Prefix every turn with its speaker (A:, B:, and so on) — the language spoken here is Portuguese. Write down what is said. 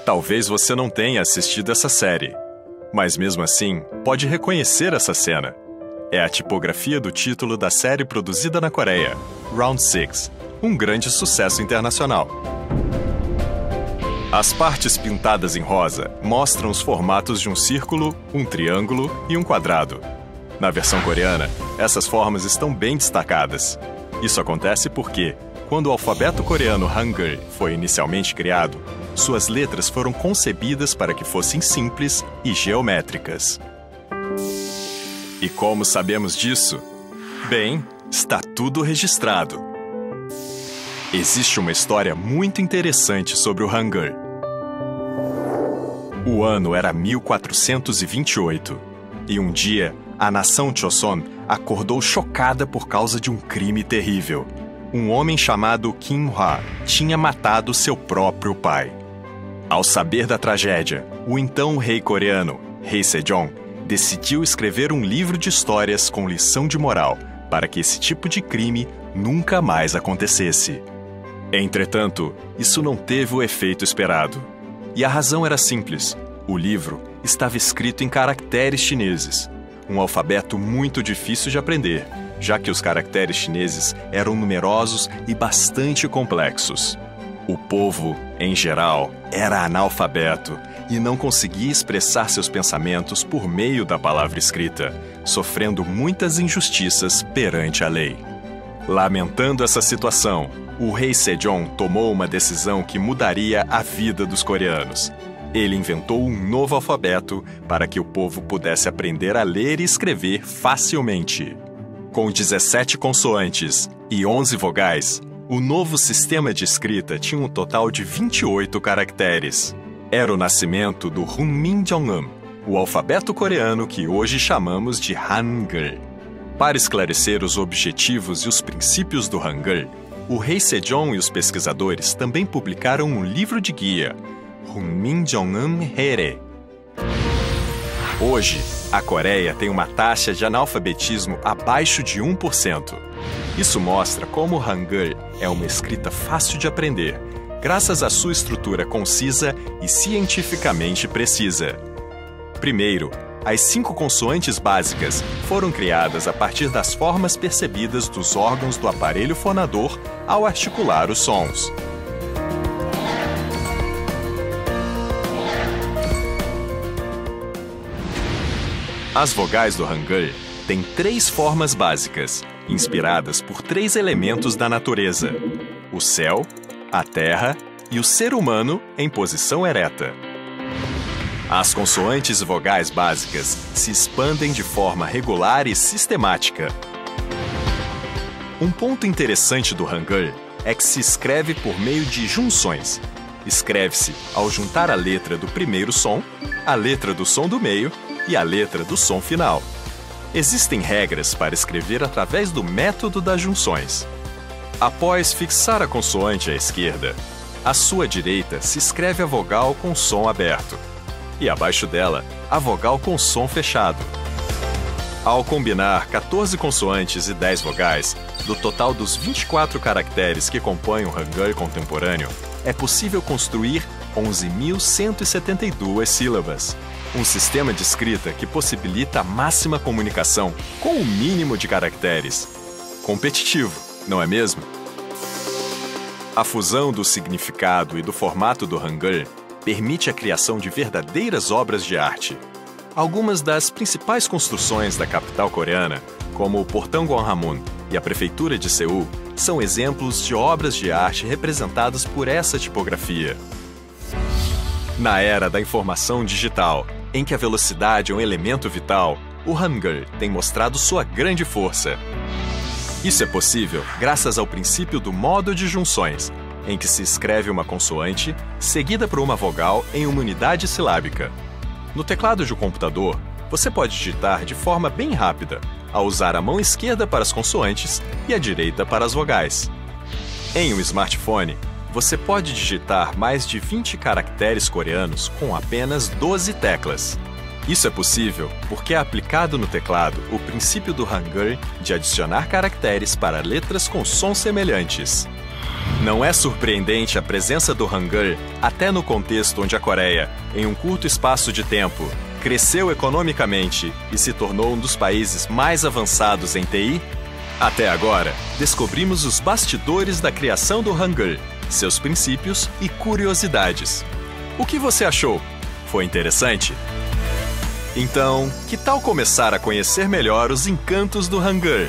A: Talvez você não tenha assistido essa série, mas mesmo assim pode reconhecer essa cena. É a tipografia do título da série produzida na Coreia, Round 6, um grande sucesso internacional. As partes pintadas em rosa mostram os formatos de um círculo, um triângulo e um quadrado. Na versão coreana, essas formas estão bem destacadas. Isso acontece porque, quando o alfabeto coreano Hangul foi inicialmente criado, suas letras foram concebidas para que fossem simples e geométricas. E como sabemos disso? Bem, está tudo registrado. Existe uma história muito interessante sobre o Hangul. O ano era 1428, e um dia, a nação Choson acordou chocada por causa de um crime terrível. Um homem chamado Kim Hwa tinha matado seu próprio pai. Ao saber da tragédia, o então rei coreano, Rei Sejong, decidiu escrever um livro de histórias com lição de moral para que esse tipo de crime nunca mais acontecesse. Entretanto, isso não teve o efeito esperado. E a razão era simples. O livro estava escrito em caracteres chineses, um alfabeto muito difícil de aprender, já que os caracteres chineses eram numerosos e bastante complexos. O povo, em geral, era analfabeto e não conseguia expressar seus pensamentos por meio da palavra escrita, sofrendo muitas injustiças perante a lei. Lamentando essa situação, o rei Sejong tomou uma decisão que mudaria a vida dos coreanos. Ele inventou um novo alfabeto para que o povo pudesse aprender a ler e escrever facilmente. Com 17 consoantes e 11 vogais, o novo sistema de escrita tinha um total de 28 caracteres. Era o nascimento do Hunminjeongeum, o alfabeto coreano que hoje chamamos de Hangul. Para esclarecer os objetivos e os princípios do Hangul, o rei Sejong e os pesquisadores também publicaram um livro de guia, Hunminjeongeum Haere. Hoje, a Coreia tem uma taxa de analfabetismo abaixo de 1%. Isso mostra como o Hangul é uma escrita fácil de aprender, graças à sua estrutura concisa e cientificamente precisa. Primeiro, as 5 consoantes básicas foram criadas a partir das formas percebidas dos órgãos do aparelho fonador ao articular os sons. As vogais do Hangul têm 3 formas básicas, inspiradas por 3 elementos da natureza: o céu, a terra e o ser humano em posição ereta. As consoantes e vogais básicas se expandem de forma regular e sistemática. Um ponto interessante do Hangul é que se escreve por meio de junções. Escreve-se ao juntar a letra do primeiro som, a letra do som do meio e a letra do som final. Existem regras para escrever através do método das junções. Após fixar a consoante à esquerda, à sua direita se escreve a vogal com som aberto e abaixo dela a vogal com som fechado. Ao combinar 14 consoantes e 10 vogais, do total dos 24 caracteres que compõem o Hangul contemporâneo, é possível construir 11.172 sílabas. Um sistema de escrita que possibilita a máxima comunicação com o mínimo de caracteres. Competitivo, não é mesmo? A fusão do significado e do formato do Hangul permite a criação de verdadeiras obras de arte. Algumas das principais construções da capital coreana, como o Portão Gwanghwamun e a Prefeitura de Seul, são exemplos de obras de arte representadas por essa tipografia. Na era da informação digital, em que a velocidade é um elemento vital, o Hangul tem mostrado sua grande força. Isso é possível graças ao princípio do modo de junções, em que se escreve uma consoante seguida por uma vogal em uma unidade silábica. No teclado de um computador, você pode digitar de forma bem rápida, ao usar a mão esquerda para as consoantes e a direita para as vogais. Em um smartphone, você pode digitar mais de 20 caracteres coreanos com apenas 12 teclas. Isso é possível porque é aplicado no teclado o princípio do Hangul de adicionar caracteres para letras com sons semelhantes. Não é surpreendente a presença do Hangul até no contexto onde a Coreia, em um curto espaço de tempo, cresceu economicamente e se tornou um dos países mais avançados em TI? Até agora, descobrimos os bastidores da criação do Hangul, seus princípios e curiosidades. O que você achou? Foi interessante? Então, que tal começar a conhecer melhor os encantos do Hangul?